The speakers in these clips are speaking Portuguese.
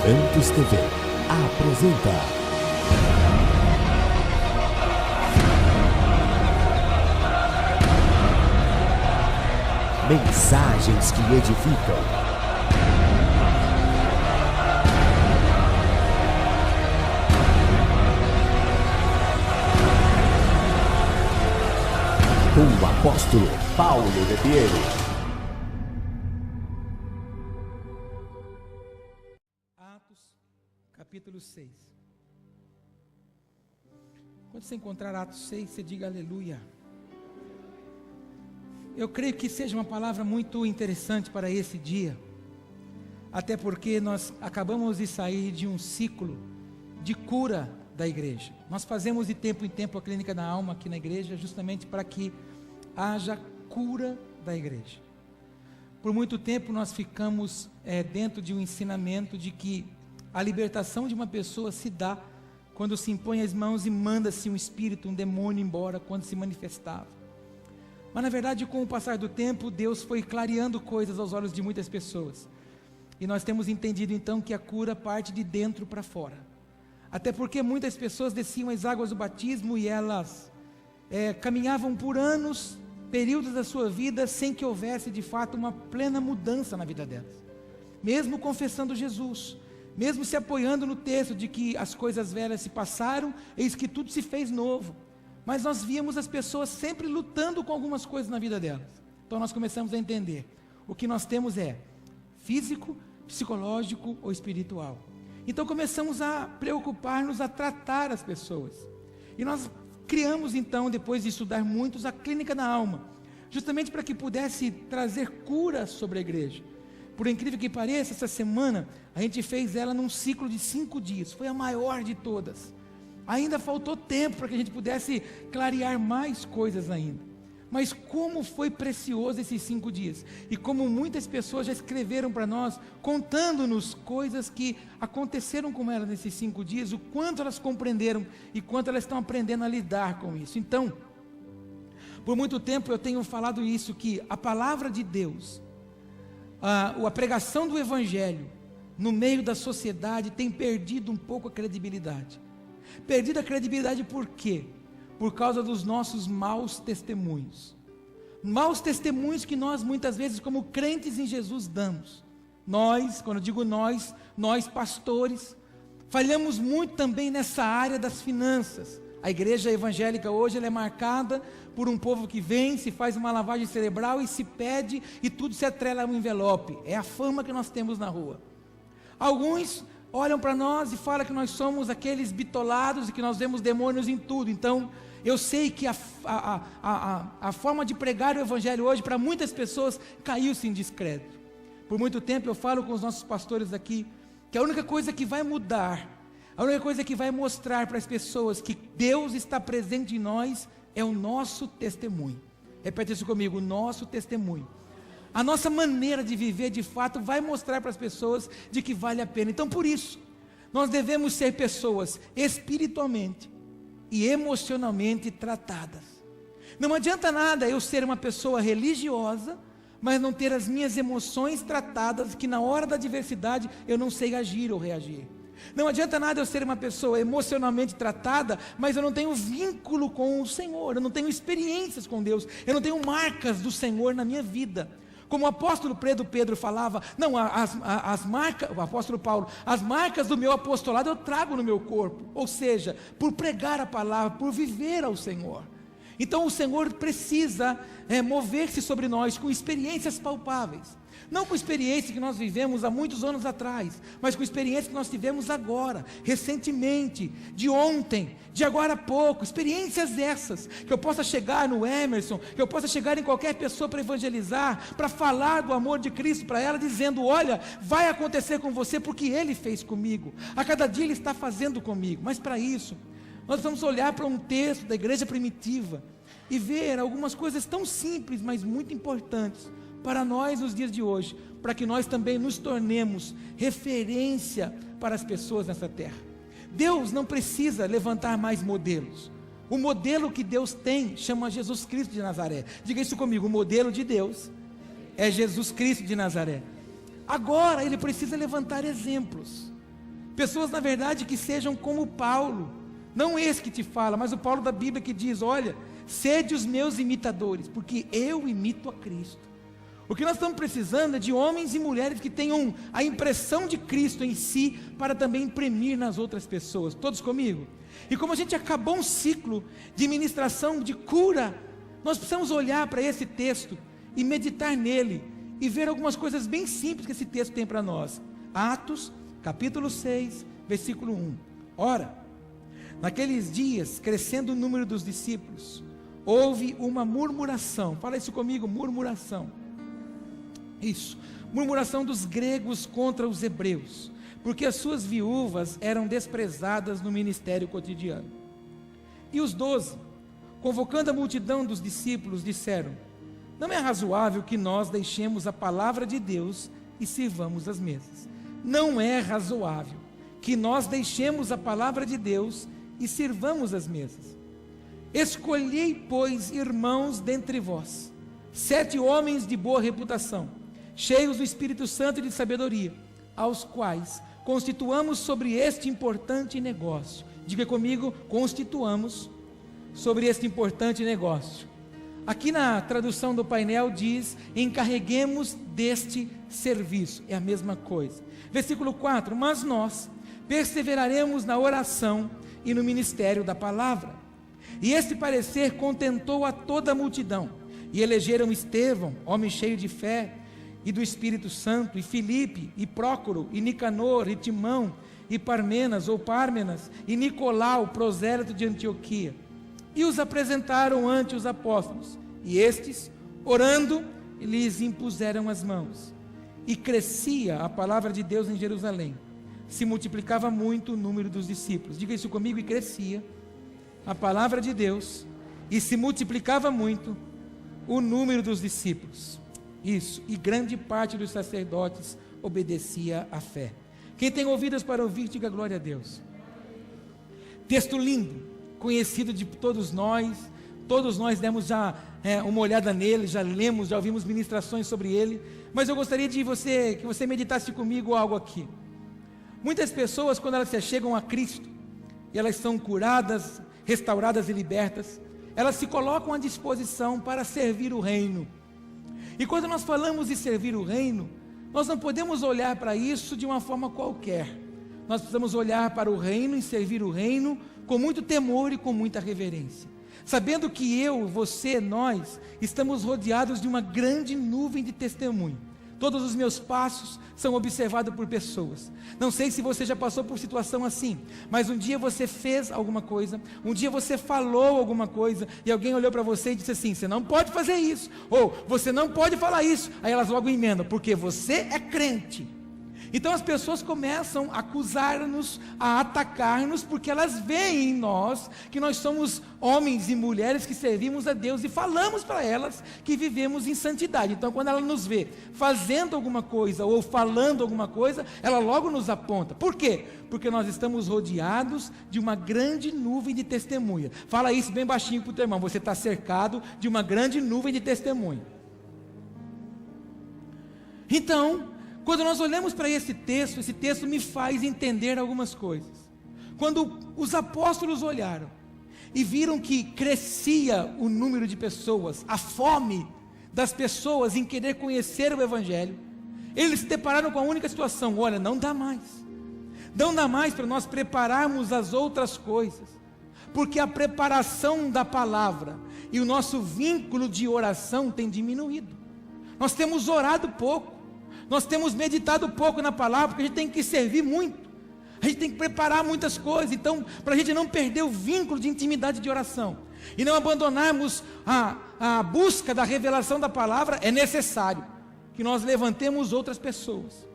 Santos TV apresenta Mensagens que edificam. Com o apóstolo Paulo de Piero. Capítulo 6. Quando você encontrar Atos 6, você diga aleluia. Eu creio que seja uma palavra muito interessante para esse dia, até porque nós acabamos de sair de um ciclo de cura da igreja. Nós fazemos de tempo em tempo a clínica da alma aqui na igreja, justamente para que haja cura da igreja. Por muito tempo nós ficamos dentro de um ensinamento de que a libertação de uma pessoa se dá quando se impõe as mãos e manda-se um espírito, um demônio embora, quando se manifestava. Mas na verdade, com o passar do tempo, Deus foi clareando coisas aos olhos de muitas pessoas. E nós temos entendido então que a cura parte de dentro para fora. Até porque muitas pessoas desciam as águas do batismo e elas caminhavam por anos, períodos da sua vida, sem que houvesse de fato uma plena mudança na vida delas. Mesmo confessando Jesus, mesmo se apoiando no texto de que as coisas velhas se passaram, eis que tudo se fez novo. Mas nós víamos as pessoas sempre lutando com algumas coisas na vida delas. Então nós começamos a entender, o que nós temos é físico, psicológico ou espiritual. Então começamos a preocupar-nos, a tratar as pessoas. E nós criamos então, depois de estudar muitos, a clínica da alma, justamente para que pudesse trazer cura sobre a igreja. Por incrível que pareça, essa semana a gente fez ela num ciclo de 5 dias, foi a maior de todas. Ainda faltou tempo para que a gente pudesse clarear mais coisas ainda. Mas como foi precioso esses 5 dias, e como muitas pessoas já escreveram para nós, contando-nos coisas que aconteceram com elas nesses 5 dias, o quanto elas compreenderam e quanto elas estão aprendendo a lidar com isso. Então, por muito tempo eu tenho falado isso, que a palavra de Deus, a pregação do Evangelho no meio da sociedade tem perdido um pouco a credibilidade. Perdido a credibilidade por quê? Por causa dos nossos maus testemunhos. Maus testemunhos que nós muitas vezes como crentes em Jesus damos. Nós, quando eu digo nós pastores, falhamos muito também nessa área das finanças. A igreja evangélica hoje ela é marcada por um povo que vem, se faz uma lavagem cerebral e se pede e tudo se atrela a um envelope. É a fama que nós temos na rua. Alguns olham para nós e falam que nós somos aqueles bitolados e que nós vemos demônios em tudo. Então, eu sei que a forma de pregar o evangelho hoje para muitas pessoas caiu-se em descrédito. Por muito tempo eu falo com os nossos pastores aqui que a única coisa que vai mudar, a única coisa que vai mostrar para as pessoas que Deus está presente em nós é o nosso testemunho. Repete isso comigo, o nosso testemunho. A nossa maneira de viver de fato vai mostrar para as pessoas de que vale a pena. Então por isso, nós devemos ser pessoas espiritualmente e emocionalmente tratadas. Não adianta nada eu ser uma pessoa religiosa, mas não ter as minhas emoções tratadas, que na hora da adversidade eu não sei agir ou reagir. Não adianta nada eu ser uma pessoa emocionalmente tratada, mas eu não tenho vínculo com o Senhor, eu não tenho experiências com Deus, eu não tenho marcas do Senhor na minha vida. Como o apóstolo Pedro falava, não, as marcas, o apóstolo Paulo, as marcas do meu apostolado eu trago no meu corpo, ou seja, por pregar a palavra, por viver ao Senhor. Então o Senhor precisa mover-se sobre nós com experiências palpáveis. Não com experiência que nós vivemos há muitos anos atrás, mas com experiência que nós tivemos agora, recentemente, de ontem, de agora há pouco, experiências essas, que eu possa chegar no Emerson, que eu possa chegar em qualquer pessoa para evangelizar, para falar do amor de Cristo para ela, dizendo, olha, vai acontecer com você porque Ele fez comigo, a cada dia Ele está fazendo comigo. Mas para isso, nós vamos olhar para um texto da igreja primitiva e ver algumas coisas tão simples, mas muito importantes, para nós nos dias de hoje, para que nós também nos tornemos referência para as pessoas nessa terra. Deus não precisa levantar mais modelos. O modelo que Deus tem chama Jesus Cristo de Nazaré. Diga isso comigo, o modelo de Deus é Jesus Cristo de Nazaré. Agora Ele precisa levantar exemplos. Pessoas, na verdade, que sejam como Paulo, não esse que te fala, mas o Paulo da Bíblia que diz: olha, sede os meus imitadores, porque eu imito a Cristo. O que nós estamos precisando é de homens e mulheres que tenham a impressão de Cristo em si, para também imprimir nas outras pessoas. Todos comigo? E como a gente acabou um ciclo de ministração, de cura, nós precisamos olhar para esse texto e meditar nele, e ver algumas coisas bem simples que esse texto tem para nós. Atos, capítulo 6, versículo 1. Ora, naqueles dias, crescendo o número dos discípulos, houve uma murmuração. Fala isso comigo, murmuração. Isso, murmuração dos gregos contra os hebreus, porque as suas viúvas eram desprezadas no ministério cotidiano. E os 12, convocando a multidão dos discípulos, disseram: não é razoável que nós deixemos a palavra de Deus e sirvamos as mesas. Não é razoável que nós deixemos a palavra de Deus e sirvamos as mesas. Escolhei, pois, irmãos dentre vós, 7 homens de boa reputação, cheios do Espírito Santo e de sabedoria, aos quais constituamos sobre este importante negócio. Diga comigo: constituamos sobre este importante negócio. Aqui na tradução do painel diz: encarreguemos deste serviço. É a mesma coisa. Versículo 4: mas nós perseveraremos na oração e no ministério da palavra. E este parecer contentou a toda a multidão, e elegeram Estevão, homem cheio de fé e do Espírito Santo, e Filipe, e Prócoro, e Nicanor, e Timão, e Parmenas, ou Pármenas, e Nicolau, prosélito de Antioquia. E os apresentaram ante os apóstolos, e estes, orando, lhes impuseram as mãos. E crescia a palavra de Deus em Jerusalém, se multiplicava muito o número dos discípulos. Diga isso comigo: e crescia a palavra de Deus, e se multiplicava muito o número dos discípulos. Isso, e grande parte dos sacerdotes obedecia à fé. Quem tem ouvidos para ouvir, diga glória a Deus. Texto lindo, conhecido de todos nós demos já uma olhada nele, já lemos, já ouvimos ministrações sobre ele, mas eu gostaria que você meditasse comigo algo aqui. Muitas pessoas, quando elas se chegam a Cristo, e elas são curadas, restauradas e libertas, elas se colocam à disposição para servir o reino. E quando nós falamos de servir o reino, nós não podemos olhar para isso de uma forma qualquer. Nós precisamos olhar para o reino e servir o reino com muito temor e com muita reverência, sabendo que eu, você, nós estamos rodeados de uma grande nuvem de testemunho. Todos os meus passos são observados por pessoas. Não sei se você já passou por situação assim, mas um dia você fez alguma coisa, um dia você falou alguma coisa, e alguém olhou para você e disse assim: você não pode fazer isso, ou você não pode falar isso. Aí elas logo emendam: porque você é crente. Então as pessoas começam a acusar-nos, a atacar-nos, porque elas veem em nós que nós somos homens e mulheres que servimos a Deus, e falamos para elas que vivemos em santidade. Então quando ela nos vê fazendo alguma coisa ou falando alguma coisa, ela logo nos aponta. Por quê? Porque nós estamos rodeados de uma grande nuvem de testemunha. Fala isso bem baixinho para o teu irmão: você está cercado de uma grande nuvem de testemunha. Então, quando nós olhamos para esse texto me faz entender algumas coisas. Quando os apóstolos olharam e viram que crescia o número de pessoas, a fome das pessoas em querer conhecer o Evangelho, eles se depararam com a única situação: olha, não dá mais para nós prepararmos as outras coisas, porque a preparação da palavra e o nosso vínculo de oração tem diminuído. Nós temos orado pouco, nós temos meditado pouco na palavra, porque a gente tem que servir muito, a gente tem que preparar muitas coisas. Então, para a gente não perder o vínculo de intimidade de oração e não abandonarmos a busca da revelação da palavra, é necessário que nós levantemos outras pessoas.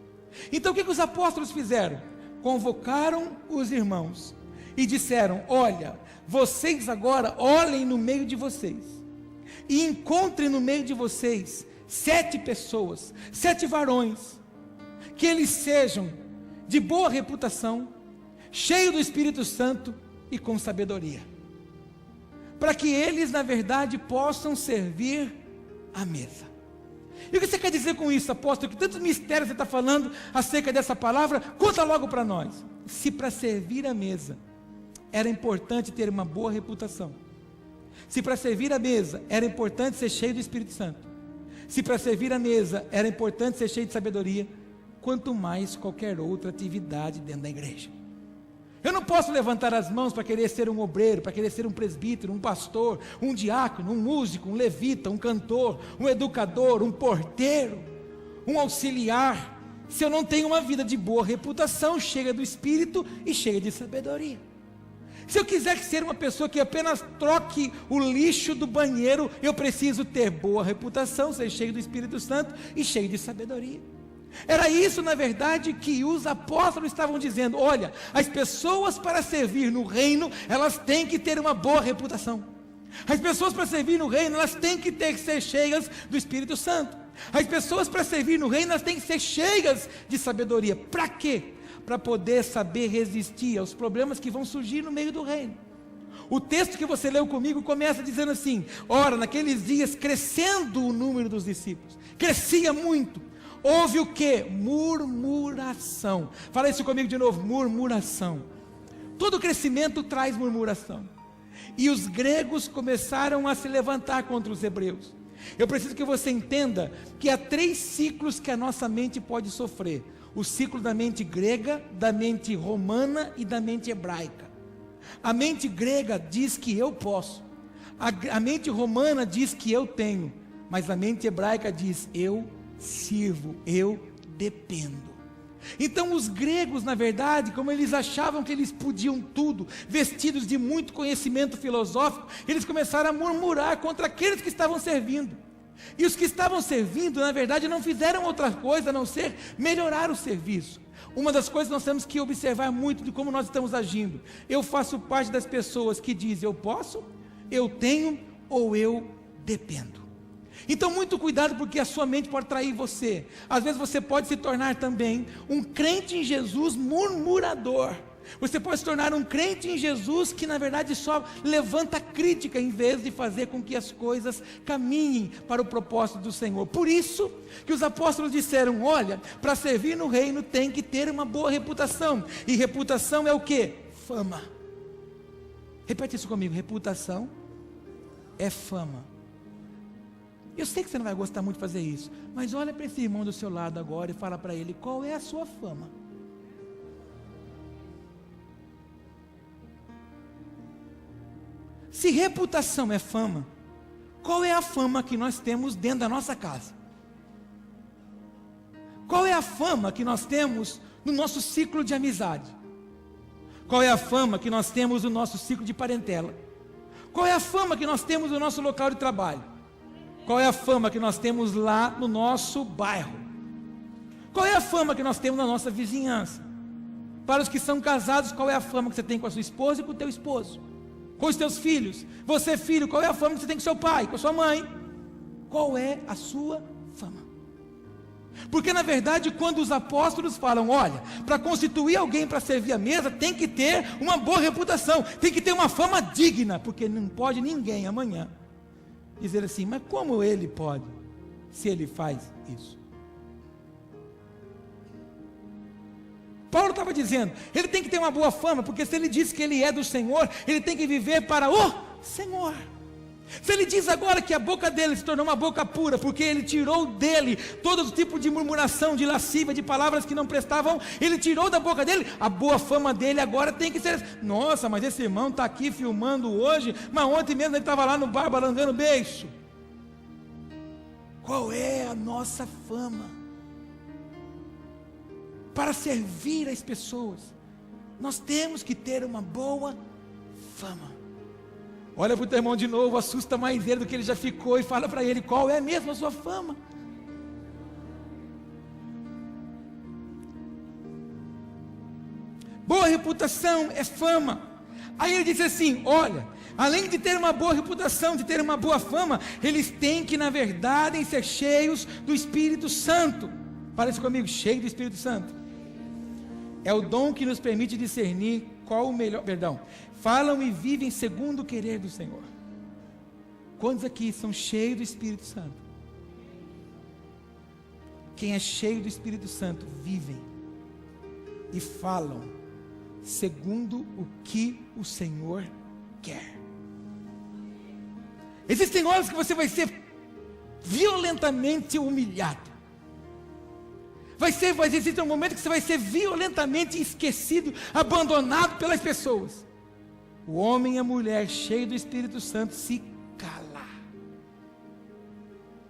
Então o que os apóstolos fizeram? Convocaram os irmãos e disseram: olha, vocês agora olhem no meio de vocês e encontrem no meio de vocês 7 pessoas, 7 varões, que eles sejam de boa reputação, cheios do Espírito Santo e com sabedoria, para que eles na verdade possam servir à mesa. E o que você quer dizer com isso, apóstolo? Que tantos mistérios você está falando acerca dessa palavra? Conta logo para nós. Se para servir a mesa era importante ter uma boa reputação, se para servir a mesa era importante ser cheio do Espírito Santo, se para servir a mesa era importante ser cheio de sabedoria, quanto mais qualquer outra atividade dentro da igreja. Eu não posso levantar as mãos para querer ser um obreiro, para querer ser um presbítero, um pastor, um diácono, um músico, um levita, um cantor, um educador, um porteiro, um auxiliar, se eu não tenho uma vida de boa reputação, cheia do Espírito e cheia de sabedoria. Se eu quiser ser uma pessoa que apenas troque o lixo do banheiro, eu preciso ter boa reputação, ser cheio do Espírito Santo e cheio de sabedoria. Era isso, na verdade, que os apóstolos estavam dizendo. Olha, as pessoas para servir no reino, elas têm que ter uma boa reputação. As pessoas para servir no reino, elas têm que ser cheias do Espírito Santo. As pessoas para servir no reino, elas têm que ser cheias de sabedoria. Para quê? Para poder saber resistir aos problemas que vão surgir no meio do reino. O texto que você leu comigo começa dizendo assim: ora, naqueles dias, crescendo o número dos discípulos, crescia muito. Houve o que? Murmuração. Fala isso comigo de novo, murmuração. Todo crescimento traz murmuração. E os gregos começaram a se levantar contra os hebreus. Eu preciso que você entenda que há 3 ciclos que a nossa mente pode sofrer: o ciclo da mente grega, da mente romana e da mente hebraica. A mente grega diz que eu posso, a mente romana diz que eu tenho, mas a mente hebraica diz eu sirvo, eu dependo. Então os gregos, na verdade, como eles achavam que eles podiam tudo, vestidos de muito conhecimento filosófico, eles começaram a murmurar contra aqueles que estavam servindo. E os que estavam servindo, na verdade, não fizeram outra coisa a não ser melhorar o serviço. Uma das coisas que nós temos que observar muito de como nós estamos agindo. Eu faço parte das pessoas que dizem eu posso, eu tenho ou eu dependo. Então muito cuidado, porque a sua mente pode trair você. Às vezes você pode se tornar também um crente em Jesus murmurador. Você pode se tornar um crente em Jesus que na verdade só levanta crítica, em vez de fazer com que as coisas caminhem para o propósito do Senhor. Por isso que os apóstolos disseram: olha, para servir no reino tem que ter uma boa reputação. E reputação é o que? Fama. Repete isso comigo: reputação é fama. Eu sei que você não vai gostar muito de fazer isso, mas olha para esse irmão do seu lado agora e fala para ele: qual é a sua fama? Se reputação é fama, qual é a fama que nós temos dentro da nossa casa? Qual é a fama que nós temos no nosso ciclo de amizade? Qual é a fama que nós temos no nosso ciclo de parentela? Qual é a fama que nós temos no nosso local de trabalho? Qual é a fama que nós temos lá no nosso bairro? Qual é a fama que nós temos na nossa vizinhança? Para os que são casados, qual é a fama que você tem com a sua esposa e com o teu esposo? Com os teus filhos? Você, filho, qual é a fama que você tem com seu pai, com a sua mãe? Qual é a sua fama? Porque na verdade, quando os apóstolos falam: olha, para constituir alguém para servir a mesa, tem que ter uma boa reputação, tem que ter uma fama digna, porque não pode ninguém amanhã dizer assim: mas como ele pode, se ele faz isso? Paulo estava dizendo, ele tem que ter uma boa fama, porque se ele diz que ele é do Senhor, ele tem que viver para o Senhor. Se ele diz agora que a boca dele se tornou uma boca pura, porque ele tirou dele todo tipo de murmuração, de lascívia, de palavras que não prestavam, ele tirou da boca dele, a boa fama dele agora tem que ser: nossa, mas esse irmão está aqui filmando hoje, mas ontem mesmo ele estava lá no bar balangando beiço. Qual é a nossa fama? Para servir as pessoas, nós temos que ter uma boa fama. Olha para o teu irmão de novo, assusta mais ele do que ele já ficou e fala para ele: qual é mesmo a sua fama? Boa reputação é fama. Aí ele disse assim: olha, além de ter uma boa reputação, de ter uma boa fama, eles têm que na verdade ser cheios do Espírito Santo. Fala isso comigo: cheio do Espírito Santo. É o dom que nos permite discernir qual o melhor, falam e vivem segundo o querer do Senhor. Quantos aqui são cheios do Espírito Santo? quem é cheio do Espírito Santo vivem e falam segundo o que o Senhor quer. Existem horas que você vai ser violentamente humilhado. Existe um momento que você vai ser violentamente esquecido, abandonado pelas pessoas. O homem e a mulher cheio do Espírito Santo se cala.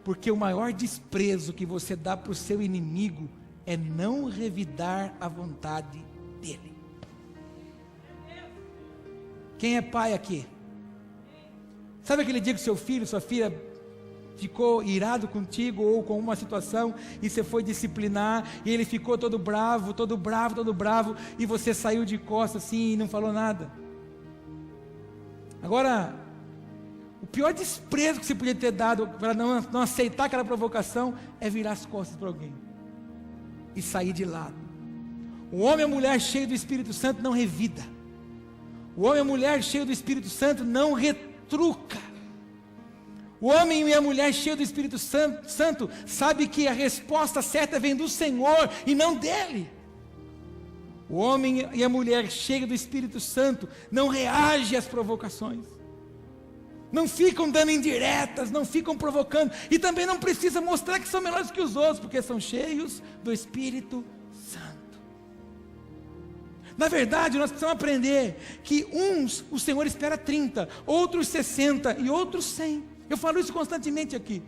Porque o maior desprezo que você dá para o seu inimigo é não revidar a vontade dele. Quem é pai aqui? Sabe aquele dia que seu filho, sua filha ficou irado contigo ou com uma situação e você foi disciplinar e ele ficou todo bravo e você saiu de costas assim e não falou nada? Agora, o pior desprezo que você podia ter dado para não aceitar aquela provocação é virar as costas para alguém e sair de lado. O homem e a mulher cheio do Espírito Santo não revida. O homem e a mulher cheio do Espírito Santo não retruca. O homem e a mulher cheio do Espírito Santo sabe que a resposta certa vem do Senhor e não dele. O homem e a mulher cheio do Espírito Santo não reagem às provocações. Não ficam dando indiretas, não ficam provocando. E também não precisa mostrar que são melhores que os outros, porque são cheios do Espírito Santo. Na verdade, nós precisamos aprender que uns o Senhor espera 30, outros 60 e outros 100. Eu falo isso constantemente aqui.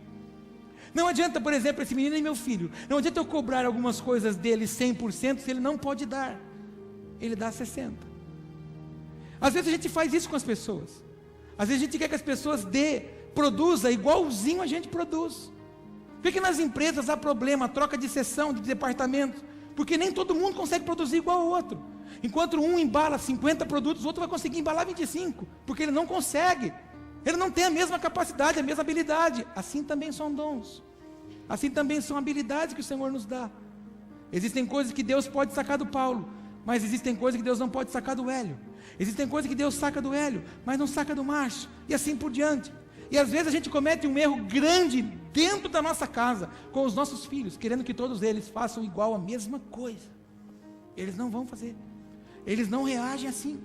Não adianta, por exemplo, esse menino é meu filho. Não adianta eu cobrar algumas coisas dele 100% se ele não pode dar. Ele dá 60%. Às vezes a gente faz isso com as pessoas. Às vezes a gente quer que as pessoas produza igualzinho a gente produz. Por que nas empresas há problema, troca de seção, de departamento? Porque nem todo mundo consegue produzir igual ao outro. Enquanto um embala 50 produtos, o outro vai conseguir embalar 25, porque ele não consegue. Ele não tem a mesma capacidade, a mesma habilidade. Assim também são dons. Assim também são habilidades que o Senhor nos dá. Existem coisas que Deus pode sacar do Paulo, mas existem coisas que Deus não pode sacar do Hélio. Existem coisas que Deus saca do Hélio, mas não saca do Márcio, e assim por diante. E às vezes a gente comete um erro grande dentro da nossa casa, com os nossos filhos, querendo que todos eles façam igual a mesma coisa. Eles não vão fazer. Eles não reagem assim.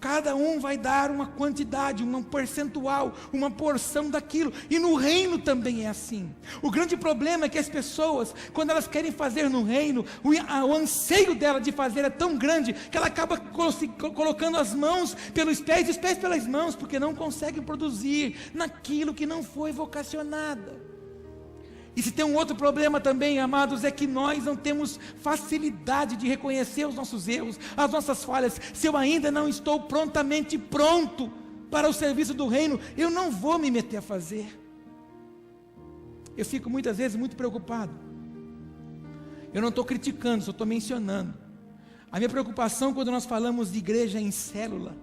Cada um vai dar uma quantidade, um percentual, uma porção daquilo. E no reino também é assim. O grande problema é que as pessoas, quando elas querem fazer no reino, o anseio dela de fazer é tão grande, que ela acaba colocando as mãos pelos pés e os pés pelas mãos, porque não conseguem produzir naquilo que não foi vocacionada. E se tem um outro problema também, amados, é que nós não temos facilidade de reconhecer os nossos erros, as nossas falhas. Se eu ainda não estou prontamente pronto para o serviço do reino, eu não vou me meter a fazer. Eu fico muitas vezes muito preocupado. Eu não estou criticando, só estou mencionando. A minha preocupação quando nós falamos de igreja em célula,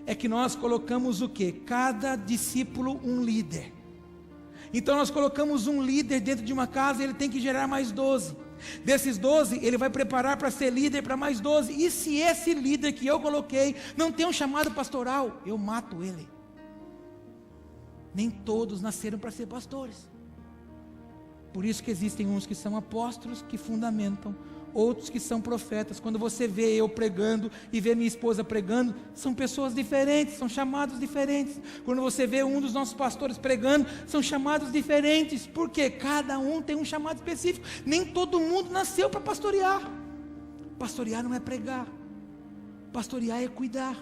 é que nós colocamos o quê? Cada discípulo um líder. Então nós colocamos um líder dentro de uma casa, ele tem que gerar mais 12. Desses 12, ele vai preparar para ser líder para mais 12. E se esse líder que eu coloquei não tem um chamado pastoral, eu mato ele. Nem todos nasceram para ser pastores. Por isso que existem uns que são apóstolos, que fundamentam, outros que são profetas. Quando você vê eu pregando e vê minha esposa pregando, são pessoas diferentes, são chamados diferentes. Quando você vê um dos nossos pastores pregando, são chamados diferentes. Por quê? Cada um tem um chamado específico. Nem todo mundo nasceu para pastorear. Pastorear não é pregar. Pastorear é cuidar.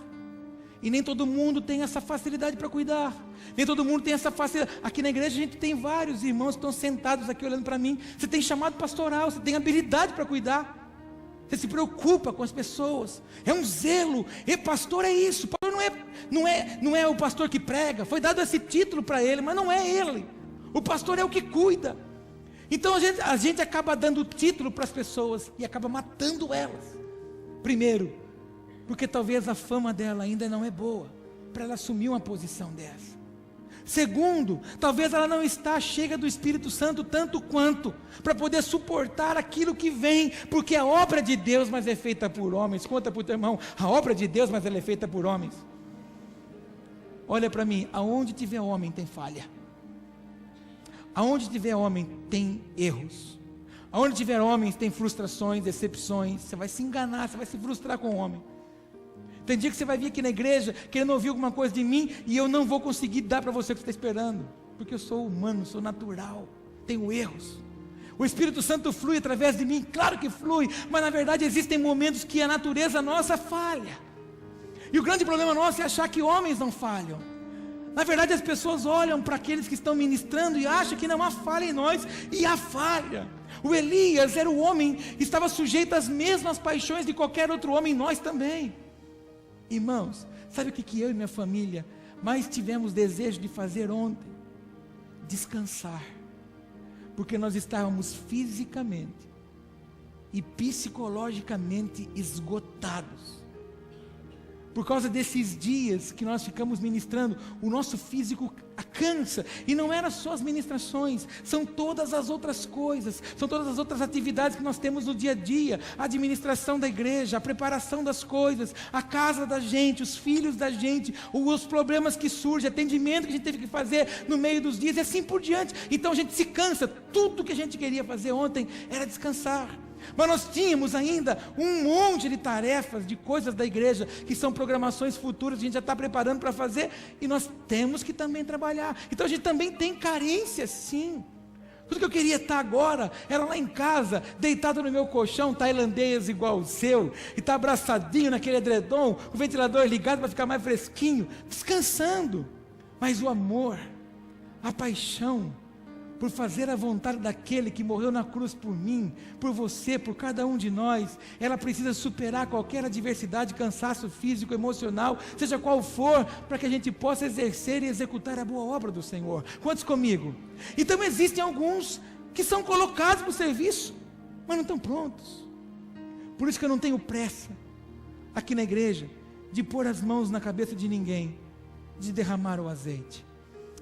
E nem todo mundo tem essa facilidade para cuidar. Nem todo mundo tem essa facilidade. Aqui na igreja a gente tem vários irmãos que estão sentados aqui olhando para mim. Você tem chamado pastoral, você tem habilidade para cuidar. Você se preocupa com as pessoas. É um zelo. E pastor é isso. Pastor não é o pastor que prega. Foi dado esse título para ele, mas não é ele. O pastor é o que cuida. Então a gente acaba dando título para as pessoas e acaba matando elas. Primeiro, porque talvez a fama dela ainda não é boa para ela assumir uma posição dessa. Segundo, talvez ela não está cheia do Espírito Santo tanto quanto para poder suportar aquilo que vem, porque a obra de Deus mas é feita por homens. Conta para o teu irmão, a obra de Deus mas ela é feita por homens. Olha para mim, aonde tiver homem tem falha. Aonde tiver homem tem erros. Aonde tiver homens, tem frustrações, decepções. Você vai se enganar, você vai se frustrar com o homem. Tem dia que você vai vir aqui na igreja querendo ouvir alguma coisa de mim e eu não vou conseguir dar para você o que você está esperando, porque eu sou humano, sou natural, tenho erros. O Espírito Santo flui através de mim, claro que flui, mas na verdade existem momentos que a natureza nossa falha. E o grande problema nosso é achar que homens não falham. Na verdade as pessoas olham para aqueles que estão ministrando e acham que não há falha em nós, e há falha. O Elias era o homem, estava sujeito às mesmas paixões de qualquer outro homem, nós também. Irmãos, sabe o que eu e minha família mais tivemos desejo de fazer ontem? Descansar. Porque nós estávamos fisicamente e psicologicamente esgotados. Por causa desses dias que nós ficamos ministrando, o nosso físico cansa. E não eram só as ministrações, são todas as outras coisas, são todas as outras atividades que nós temos no dia a dia. A administração da igreja, a preparação das coisas, a casa da gente, os filhos da gente, os problemas que surgem, atendimento que a gente teve que fazer no meio dos dias e assim por diante. Então a gente se cansa. Tudo que a gente queria fazer ontem era descansar. Mas nós tínhamos ainda um monte de tarefas, de coisas da igreja, que são programações futuras, a gente já está preparando para fazer, e nós temos que também trabalhar. Então a gente também tem carência, sim. Tudo que eu queria estar agora, era lá em casa, deitado no meu colchão tailandês igual o seu, e estar abraçadinho naquele edredom, o ventilador ligado para ficar mais fresquinho, descansando. Mas o amor, a paixão, por fazer a vontade daquele que morreu na cruz por mim, por você, por cada um de nós, ela precisa superar qualquer adversidade, cansaço físico, emocional, seja qual for, para que a gente possa exercer e executar a boa obra do Senhor. Quantos comigo? Então existem alguns que são colocados para o serviço, mas não estão prontos. Por isso que eu não tenho pressa, aqui na igreja, de pôr as mãos na cabeça de ninguém, de derramar o azeite.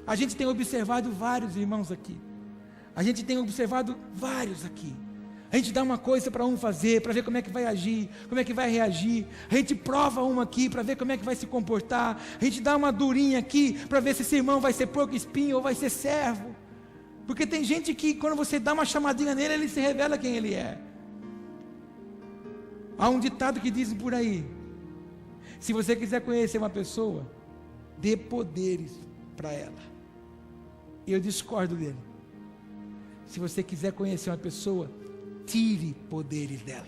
A gente tem observado vários irmãos aqui. A gente tem observado vários aqui. A gente dá uma coisa para um fazer, para ver como é que vai agir, como é que vai reagir. A gente prova uma aqui para ver como é que vai se comportar. A gente dá uma durinha aqui para ver se esse irmão vai ser porco espinho ou vai ser servo. Porque tem gente que quando você dá uma chamadinha nele, ele se revela quem ele é. Há um ditado que diz por aí: se você quiser conhecer uma pessoa, dê poderes para ela. Eu discordo dele. Se você quiser conhecer uma pessoa, tire poderes dela.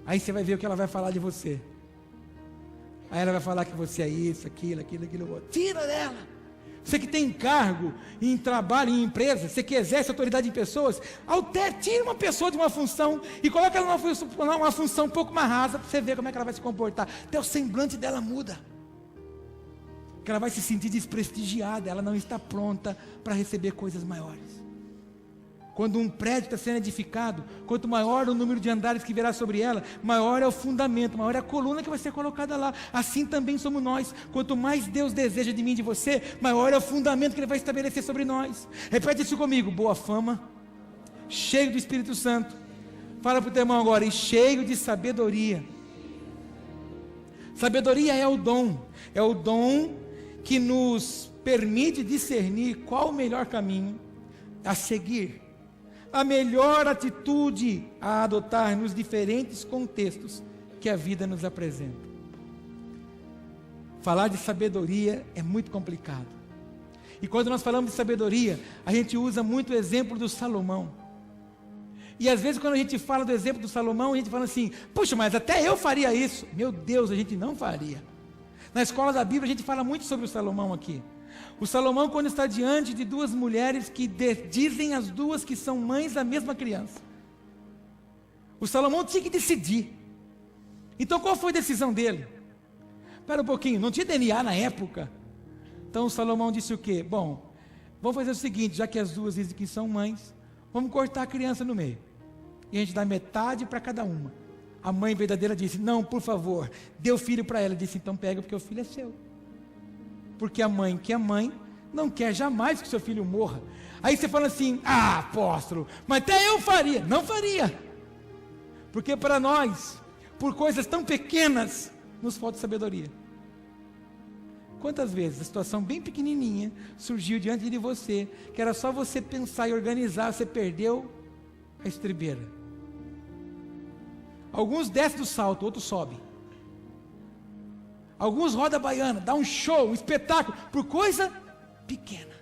Aí você vai ver o que ela vai falar de você. Aí ela vai falar que você é isso, aquilo outro. Tira dela. Você que tem cargo em trabalho, em empresa, você que exerce autoridade em pessoas, tira uma pessoa de uma função e coloca ela numa função um pouco mais rasa, para você ver como é que ela vai se comportar. Até o semblante dela muda. Que ela vai se sentir desprestigiada, ela não está pronta para receber coisas maiores. Quando um prédio está sendo edificado, quanto maior o número de andares que virá sobre ela, maior é o fundamento, maior é a coluna que vai ser colocada lá. Assim também somos nós. Quanto mais Deus deseja de mim e de você, maior é o fundamento que Ele vai estabelecer sobre nós. Repete isso comigo: boa fama, cheio do Espírito Santo. Fala para o teu irmão agora: e cheio de sabedoria. Sabedoria é o dom que nos permite discernir qual o melhor caminho a seguir, a melhor atitude a adotar nos diferentes contextos que a vida nos apresenta. Falar de sabedoria é muito complicado. E quando nós falamos de sabedoria, a gente usa muito o exemplo do Salomão. E às vezes quando a gente fala do exemplo do Salomão, a gente fala assim: puxa, mas até eu faria isso. Meu Deus, a gente não faria. Na escola da Bíblia a gente fala muito sobre o Salomão aqui. O Salomão, quando está diante de duas mulheres que dizem as duas que são mães da mesma criança, o Salomão tinha que decidir. Então qual foi a decisão dele? Espera um pouquinho, não tinha DNA na época. Então o Salomão disse o quê? Bom, vamos fazer o seguinte: já que as duas dizem que são mães, vamos cortar a criança no meio, e a gente dá metade para cada uma. A mãe verdadeira disse: não, por favor, dê o filho para ela. Ele disse: então pega, porque o filho é seu. Porque a mãe que é mãe não quer jamais que seu filho morra. Aí você fala assim: ah, apóstolo, mas até eu faria. Não faria. Porque para nós, por coisas tão pequenas, nos falta sabedoria. Quantas vezes a situação bem pequenininha surgiu diante de você, que era só você pensar e organizar, você perdeu a estribeira. Alguns descem do salto, outros sobem. Alguns rodam a baiana, dá um show, um espetáculo, por coisa pequena.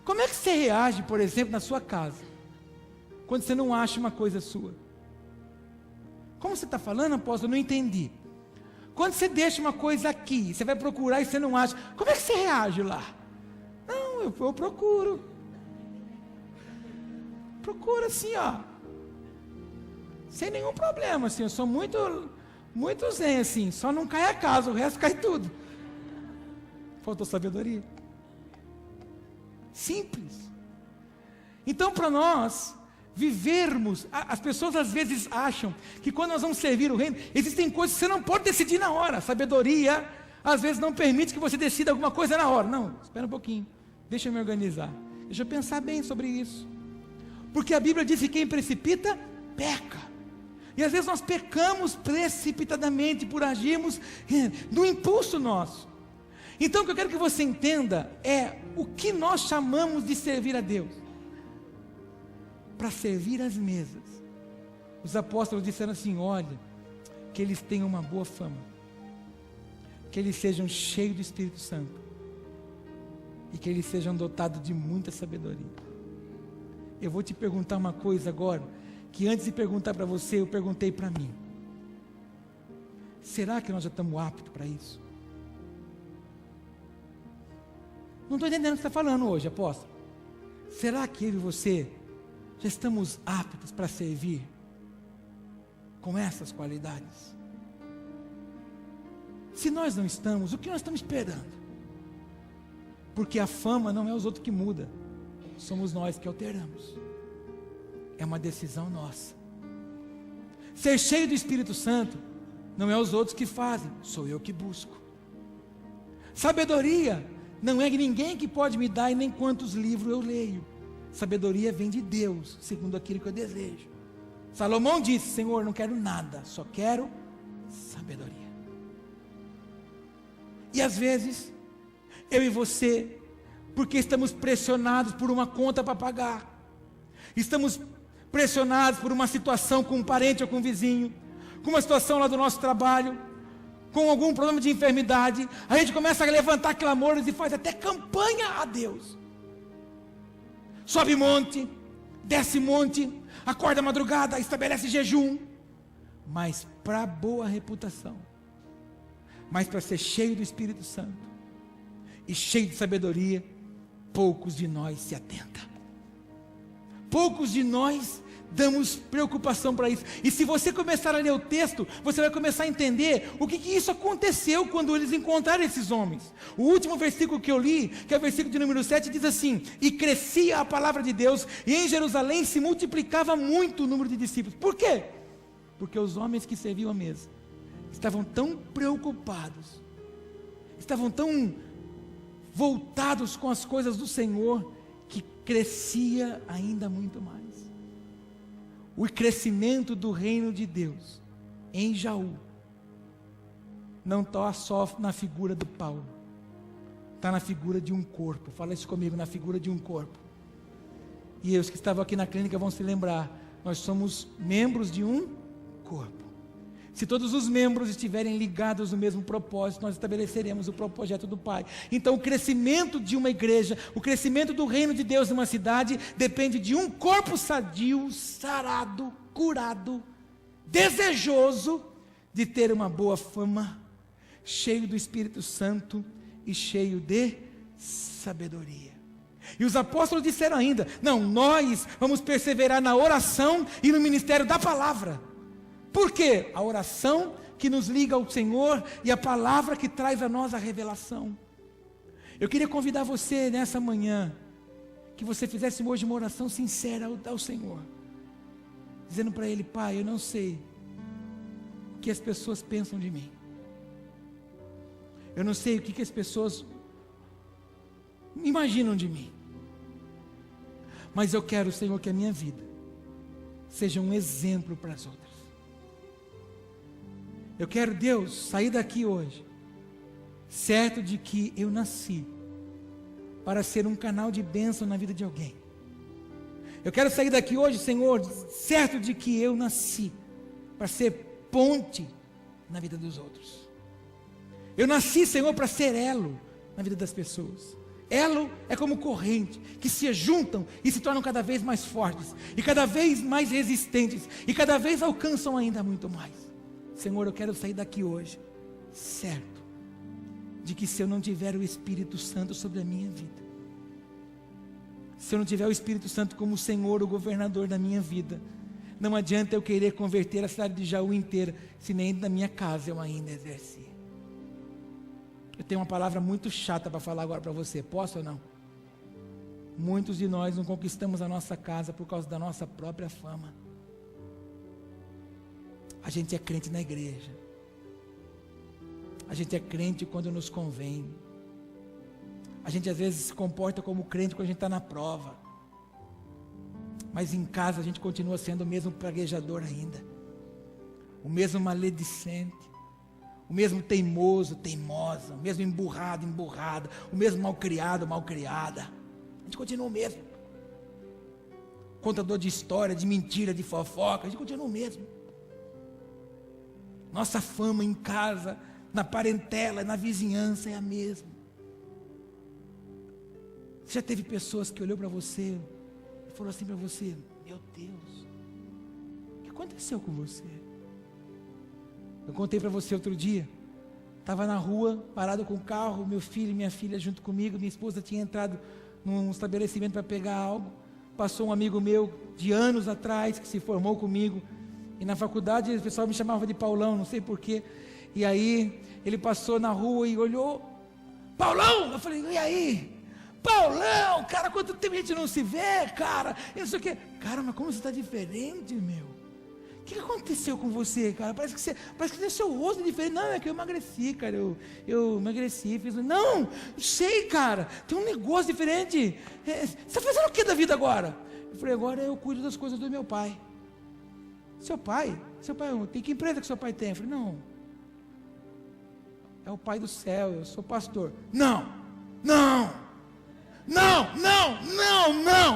Como é que você reage, por exemplo, na sua casa, quando você não acha uma coisa sua? Como você está falando, apóstolo? Eu não entendi. Quando você deixa uma coisa aqui, você vai procurar e você não acha, como é que você reage lá? Não, eu procuro. Procuro assim, ó. Sem nenhum problema, assim, eu sou muito zen, assim, só não cai a casa, o resto cai tudo. Faltou sabedoria. Simples. Então, para nós vivermos, as pessoas às vezes acham que quando nós vamos servir o reino, existem coisas que você não pode decidir na hora. A sabedoria às vezes não permite que você decida alguma coisa na hora. Não, espera um pouquinho, deixa eu me organizar, deixa eu pensar bem sobre isso, porque a Bíblia diz que quem precipita, peca. E às vezes nós pecamos precipitadamente por agirmos no impulso nosso. Então o que eu quero que você entenda é o que nós chamamos de servir a Deus. Para servir as mesas, os apóstolos disseram assim: olha, que eles tenham uma boa fama, que eles sejam cheios do Espírito Santo e que eles sejam dotados de muita sabedoria. Eu vou te perguntar uma coisa agora, que antes de perguntar para você, eu perguntei para mim: será que nós já estamos aptos para isso? Não estou entendendo o que você está falando hoje, apóstolo. Será que eu e você já estamos aptos para servir com essas qualidades? Se nós não estamos, o que nós estamos esperando? Porque a fama não é os outros que mudam, somos nós que alteramos. É uma decisão nossa. Ser cheio do Espírito Santo não é os outros que fazem, sou eu que busco. Sabedoria não é ninguém que pode me dar e nem quantos livros eu leio. Sabedoria vem de Deus, segundo aquilo que eu desejo. Salomão disse: Senhor, não quero nada, só quero sabedoria. E às vezes, eu e você, porque estamos pressionados por uma conta para pagar, estamos pressionados por uma situação com um parente ou com um vizinho, com uma situação lá do nosso trabalho, com algum problema de enfermidade, a gente começa a levantar clamores e faz até campanha a Deus. Sobe monte, desce monte, acorda madrugada, estabelece jejum, mas para boa reputação, mas para ser cheio do Espírito Santo e cheio de sabedoria, poucos de nós se atentam. Poucos de nós damos preocupação para isso. E se você começar a ler o texto, você vai começar a entender o que isso aconteceu quando eles encontraram esses homens. O último versículo que eu li, que é o versículo de número 7, diz assim: e crescia a palavra de Deus, e em Jerusalém se multiplicava muito o número de discípulos. Por quê? Porque os homens que serviam a mesa estavam tão preocupados, estavam tão voltados com as coisas do Senhor, que crescia ainda muito mais. O crescimento do reino de Deus em Jaú não está só na figura do Paulo, está na figura de um corpo. Fala isso comigo, na figura de um corpo. E os que estavam aqui na clínica vão se lembrar, nós somos membros de um corpo. Se todos os membros estiverem ligados no mesmo propósito, nós estabeleceremos o projeto do Pai. Então o crescimento de uma igreja, o crescimento do reino de Deus numa cidade, depende de um corpo sadio, sarado, curado, desejoso de ter uma boa fama, cheio do Espírito Santo e cheio de sabedoria. E os apóstolos disseram ainda: não, nós vamos perseverar na oração e no ministério da palavra. Por quê? A oração que nos liga ao Senhor e a palavra que traz a nós a revelação. Eu queria convidar você nessa manhã, que você fizesse hoje uma oração sincera ao Senhor, dizendo para Ele: Pai, eu não sei o que as pessoas pensam de mim, eu não sei o que as pessoas imaginam de mim, mas eu quero, Senhor, que a minha vida seja um exemplo para as outras. Eu quero, Deus, sair daqui hoje certo de que eu nasci para ser um canal de bênção na vida de alguém. Eu quero sair daqui hoje, Senhor, certo de que eu nasci para ser ponte na vida dos outros. Eu nasci, Senhor, para ser elo na vida das pessoas. Elo é como corrente, que se juntam e se tornam cada vez mais fortes, e cada vez mais resistentes, e cada vez alcançam ainda muito mais. Senhor, eu quero sair daqui hoje, certo de que se eu não tiver o Espírito Santo sobre a minha vida, se eu não tiver o Espírito Santo como o Senhor, o governador da minha vida, não adianta eu querer converter a cidade de Jaú inteira, se nem na minha casa eu ainda exerci. Eu tenho uma palavra muito chata para falar agora para você, posso ou não? Muitos de nós não conquistamos a nossa casa por causa da nossa própria fama. A gente é crente na igreja, a gente é crente quando nos convém, a gente às vezes se comporta como crente quando a gente está na prova, mas em casa a gente continua sendo o mesmo praguejador ainda, o mesmo maledicente, o mesmo teimoso, teimosa, o mesmo emburrado, emburrada, o mesmo malcriado, malcriada. A gente continua o mesmo. Contador de história, de mentira, de fofoca, a gente continua o mesmo. Nossa fama em casa, na parentela, na vizinhança é a mesma. Você já teve pessoas que olhou para você e falou assim para você: meu Deus, o que aconteceu com você? Eu contei para você outro dia, estava na rua, parado com o carro, meu filho e minha filha junto comigo, minha esposa tinha entrado num estabelecimento para pegar algo, passou um amigo meu de anos atrás, que se formou comigo, e na faculdade o pessoal me chamava de Paulão, não sei porquê, e aí ele passou na rua e olhou, Paulão, eu falei, e aí? Paulão, cara, quanto tempo a gente não se vê, cara, e não sei o quê, cara, mas como você está diferente, meu? O que aconteceu com você, cara? Parece que tem seu rosto diferente. Não, é que eu emagreci, cara. Eu emagreci, fiz. Não sei, cara. Tem um negócio diferente. Você está fazendo o que da vida agora? Eu falei, agora eu cuido das coisas do meu pai. Seu pai, tem que empresa que seu pai tem? Eu falei, não. É o pai do céu, eu sou pastor. Não.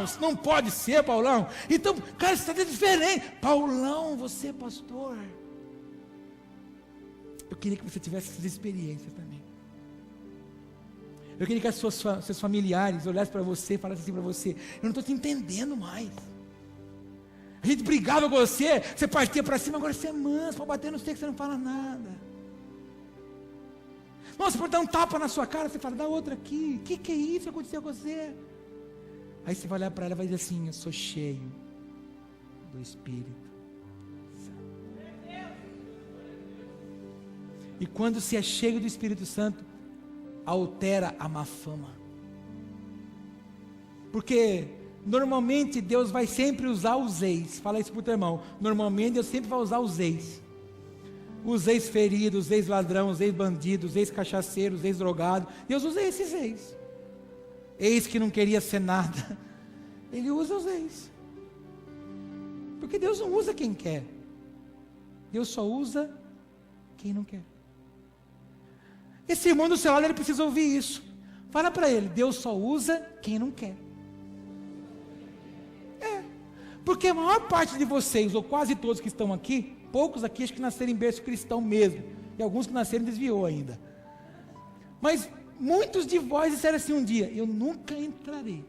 Isso não pode ser, Paulão. Então, cara, você está diferente. Paulão, você é pastor. Eu queria que você tivesse essas experiências também. Eu queria que seus familiares olhassem para você e falassem assim para você: eu não estou te entendendo mais. A gente brigava com você, você partia para cima, agora você é manso, para bater no seco, você não fala nada. Nossa, por dar um tapa na sua cara, você fala, dá outra aqui. O que é isso que aconteceu com você? Aí você vai olhar para ela e vai dizer assim: eu sou cheio do Espírito Santo. E quando se é cheio do Espírito Santo, altera a má fama. Porque normalmente Deus vai sempre usar os ex. Fala isso para o teu irmão. Normalmente Deus sempre vai usar os ex. Os ex-feridos, os ex-ladrão, os ex-bandidos, os ex-cachaceiros, os ex-drogados. Deus usa esses ex. Ex que não queria ser nada. Ele usa os ex. Porque Deus não usa quem quer. Deus só usa quem não quer. Esse irmão do seu lado, ele precisa ouvir isso. Fala para ele: Deus só usa quem não quer. Porque a maior parte de vocês, ou quase todos que estão aqui, poucos aqui acho que nasceram em berço cristão mesmo, e alguns que nasceram desviou ainda, mas muitos de vós disseram assim um dia: eu nunca entrarei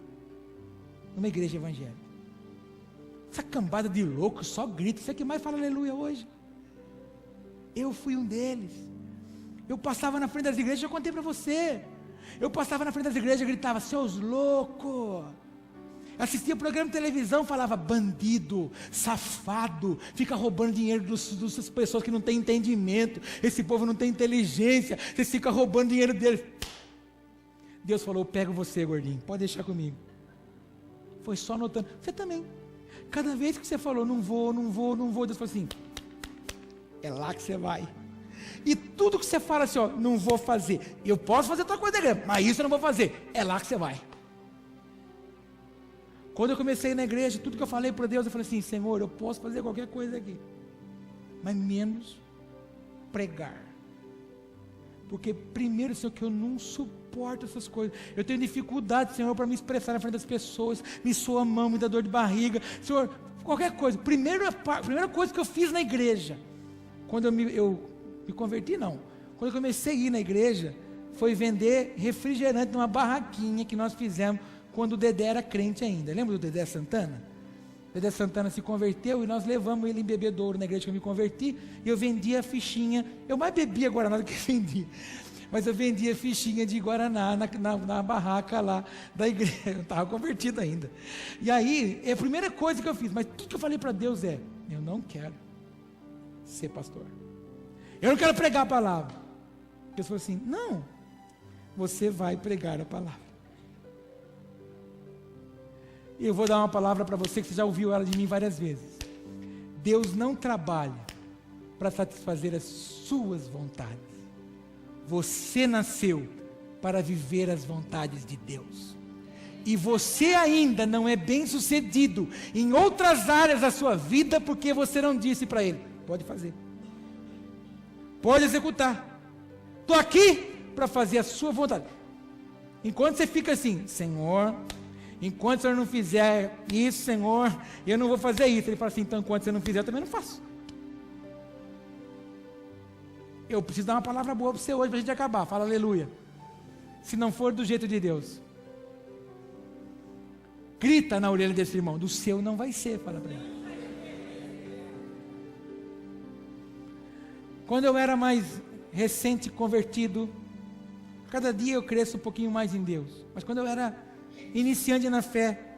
numa igreja evangélica. Essa cambada de loucos só grita, você que mais fala aleluia hoje. Eu fui um deles. Eu passava na frente das igrejas, eu contei para você, eu passava na frente das igrejas e gritava: seus loucos. Assistia programa de televisão, falava: bandido, safado, fica roubando dinheiro das pessoas que não têm entendimento, esse povo não tem inteligência, você fica roubando dinheiro deles. Deus falou: pego você, gordinho, pode deixar comigo. Foi só notando, você também, cada vez que você falou não vou, Deus falou assim: é lá que você vai. E tudo que você fala assim, ó, não vou fazer, eu posso fazer outra coisa da igreja, mas isso eu não vou fazer, é lá que você vai. Quando eu comecei na igreja, tudo que eu falei para Deus, eu falei assim: Senhor, eu posso fazer qualquer coisa aqui, mas menos pregar. Porque primeiro, Senhor, que eu não suporto essas coisas. Eu tenho dificuldade, Senhor, para me expressar na frente das pessoas. Me soa a mão, me dá dor de barriga. Senhor, qualquer coisa. Primeira coisa que eu fiz na igreja, quando eu me converti, não. Quando eu comecei a ir na igreja, foi vender refrigerante numa barraquinha que nós fizemos quando o Dedé era crente ainda. Lembra do Dedé Santana? O Dedé Santana se converteu e nós levamos ele em bebedouro na igreja que eu me converti, e eu vendia fichinha. Eu mais bebia Guaraná do que vendia, mas eu vendia fichinha de Guaraná na barraca lá da igreja. Eu não estava convertido ainda. E aí, a primeira coisa que eu fiz, mas tudo que eu falei para Deus é: eu não quero ser pastor, eu não quero pregar a palavra. Deus falou assim: não, você vai pregar a palavra. E eu vou dar uma palavra para você que você já ouviu ela de mim várias vezes. Deus não trabalha para satisfazer as suas vontades. Você nasceu para viver as vontades de Deus. E você ainda não é bem sucedido em outras áreas da sua vida porque você não disse para Ele: pode fazer, pode executar, estou aqui para fazer a sua vontade. Enquanto você fica assim: Senhor, enquanto o Senhor não fizer isso, Senhor, eu não vou fazer isso. Ele fala assim: então enquanto você não fizer, eu também não faço. Eu preciso dar uma palavra boa para você hoje, para a gente acabar. Fala aleluia. Se não for do jeito de Deus, grita na orelha desse irmão: do seu não vai ser. Fala para ele. Quando eu era mais recente convertido, cada dia eu cresço um pouquinho mais em Deus. Mas quando eu era iniciante na fé,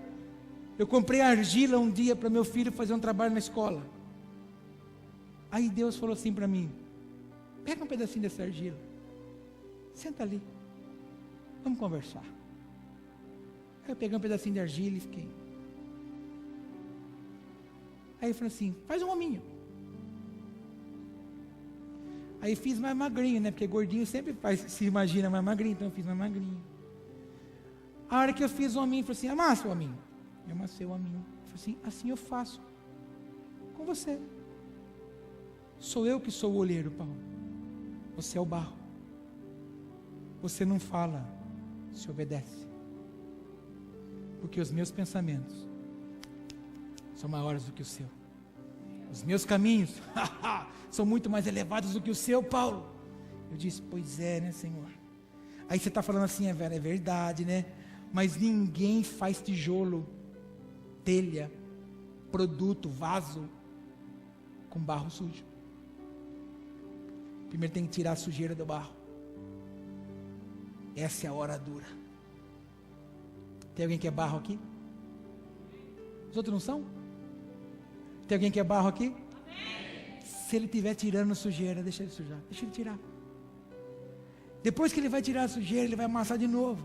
eu comprei argila um dia para meu filho fazer um trabalho na escola. Aí Deus falou assim para mim: pega um pedacinho dessa argila, senta ali, vamos conversar. Aí eu peguei um pedacinho de argila e fiquei. Aí ele falou assim: faz um hominho. Aí fiz mais magrinho, né? Porque gordinho sempre se imagina mais magrinho, então eu fiz mais magrinho. A hora que eu fiz o hominho, ele falou assim: amassa o hominho. Eu amassei o hominho. Ele falou assim eu faço com você. Sou eu que sou o olheiro, Paulo. Você é o barro. Você não fala, se obedece. Porque os meus pensamentos são maiores do que o seu. Os meus caminhos são muito mais elevados do que o seu, Paulo. Eu disse: pois é, né, Senhor? Aí você está falando assim: é verdade, né? Mas ninguém faz tijolo, telha, produto, vaso com barro sujo. Primeiro tem que tirar a sujeira do barro. Essa é a hora dura. Tem alguém que é barro aqui? Os outros não são? Tem alguém que é barro aqui? Amém. Se ele estiver tirando a sujeira, deixa ele sujar, deixa ele tirar. Depois que ele vai tirar a sujeira, ele vai amassar de novo.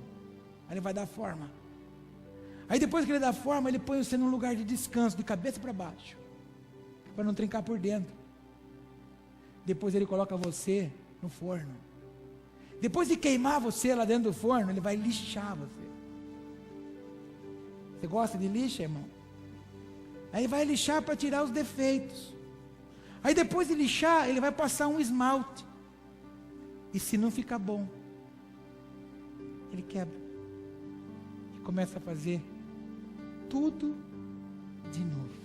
Aí ele vai dar forma. Aí depois que ele dá forma, ele põe você num lugar de descanso, de cabeça para baixo, para não trincar por dentro. Depois ele coloca você no forno. Depois de queimar você lá dentro do forno, ele vai lixar você. Você gosta de lixa, irmão? Aí vai lixar para tirar os defeitos. Aí depois de lixar, ele vai passar um esmalte. E se não ficar bom, ele quebra. E começa a fazer tudo de novo.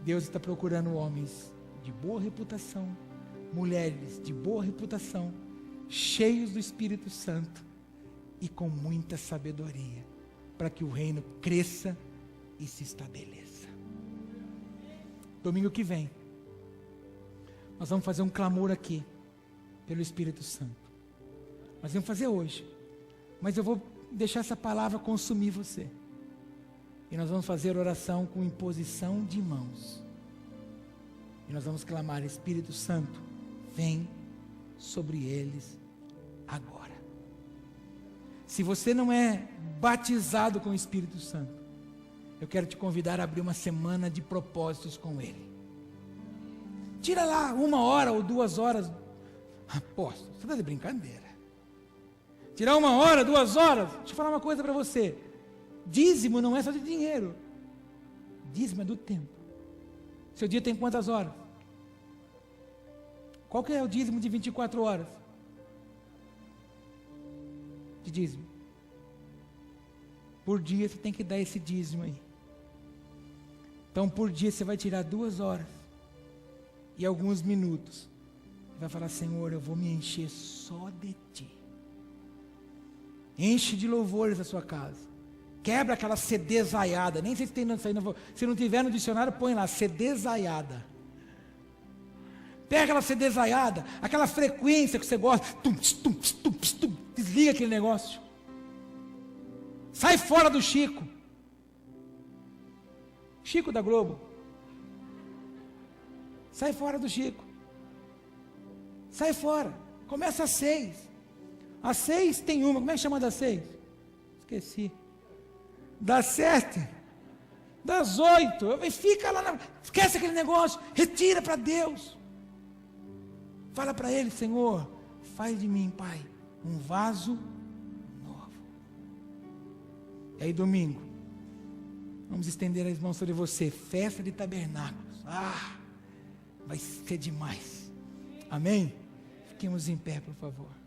Deus está procurando homens de boa reputação, mulheres de boa reputação, cheios do Espírito Santo e com muita sabedoria, para que o reino cresça e se estabeleça. Domingo que vem, nós vamos fazer um clamor aqui, pelo Espírito Santo. Nós vamos fazer hoje, mas eu vou deixar essa palavra consumir você. E nós vamos fazer oração com imposição de mãos. E nós vamos clamar: Espírito Santo, vem sobre eles agora. Se você não é batizado com o Espírito Santo, eu quero te convidar a abrir uma semana de propósitos com Ele. Tira lá 1 hora ou 2 horas. Apóstolo, você está de brincadeira. Tirar 1 hora, 2 horas. Deixa eu falar uma coisa para você. Dízimo não é só de dinheiro. Dízimo é do tempo. Seu dia tem quantas horas? Qual que é o dízimo de 24 horas? De dízimo. Por dia você tem que dar esse dízimo aí. Então por dia você vai tirar 2 horas e alguns minutos. Vai falar: Senhor, eu vou me encher só de Ti. Enche de louvores a sua casa. Quebra aquela cedezaiada. Nem sei se tem, se não tiver no dicionário, põe lá, cedezaiada. Pega aquela cedezaiada, aquela frequência que você gosta. Desliga aquele negócio. Sai fora do Chico. Chico da Globo. Sai fora do Chico. Sai fora. Começa às 6. Às 6 tem uma. Como é que chama das 6? Esqueci. Das 7. Das 8. Fica lá. Esquece aquele negócio. Retira para Deus. Fala para Ele: Senhor, faz de mim, Pai, um vaso novo. E aí domingo, vamos estender as mãos sobre você. Festa de tabernáculos. Vai ser demais. Amém? Fiquemos em pé, por favor.